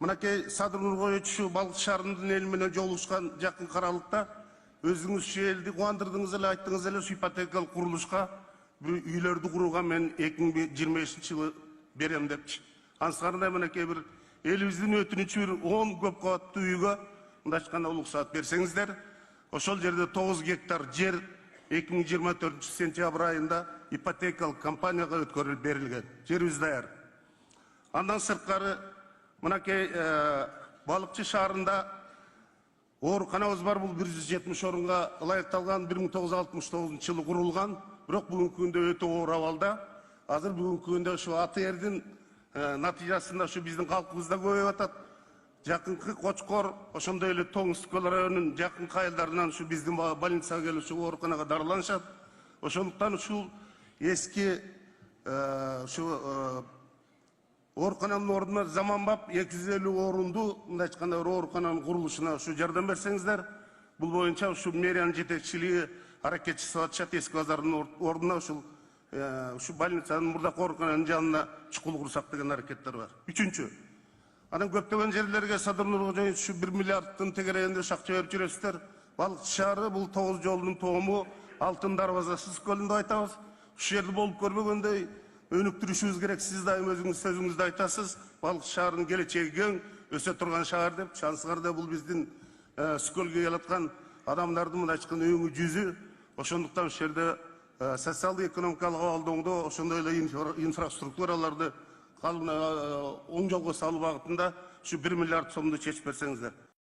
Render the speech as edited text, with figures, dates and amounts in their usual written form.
Мынакей Садыр Нуркоевич ушу Балык шаарынын эли менен жолугушкан жакын каралыкта өзүңүз ушу элди кубандырдыңыз эле, айттыңыз эле, ушу ипотекалык курулушка үйлөрдү курууга мен 2025-жылы берем депчи. Ансыгарында мынакей бир элибиздин өтүнүчү бир 10 көп кабаттуу үйгө мындайча айтканда уруксаат берсеңиздер, ошол жерде 9 гектар жер 2024 сентябрь айында ипотекалык компанияга өткөрүлүп берилген. Жерибиз даяр. Андан сырткары мынакей Балыкчы шаарында ооруканабыз бар. Бул 170 орунга ылайыкталган, 1969-жылы курулган, бирок бүгүнкү күндө өтө оор абалда. Азыр бүгүнкү күндө ушу АТРдин натыйжасында ушу биздин калкыбыз да көбөйүп атат. Жакынкы Кочкор, ошондой эле Тоң Скөл районунун жакынкы айылдарынан ушу биздин больницага келип ушу ооруканага дарыланышат. Ошондуктан ушул эски ушу оорукананын ордуна заманбап 250 орунду мындайча айтканда оорукананын курулушуна ушу жардам берсеңиздер. Бул боюнча ушу мэриянын жетекчилиги аракет жасап атышат. Эски базардын ордуна ушу больницанын мурдакы оорукананын жанына чукул курсак деген аракеттер бар. Үчүнчү, анан көптөгөн жерлерге Садыр Нуркоевич ушу 1 миллиардтын тегерегинде акча берип жүрөсүздөр. Балык шаары бул 9 жолдун тоому, Алтын дарбазасы көлүндө деп айтабыз. Ушу жерде болуп көрбөгөндөй өнүктүрүшүбүз керек. Сиз дайым өзүңүз сөзүңүздө айтасыз. Балык шаарынын келечеги кең, өсө турган шаар деп. Шансыгарда бул биздин Скөлгө келаткан адамдардын мындайча айтканда өңү жүзү. Ошондуктан ушул жерде социалдык экономикалык абалдооңдо ошондой эле инфраструктураларды оң жолго салуу багытында ушу 1 миллиард сомду чечип берсеңиздер.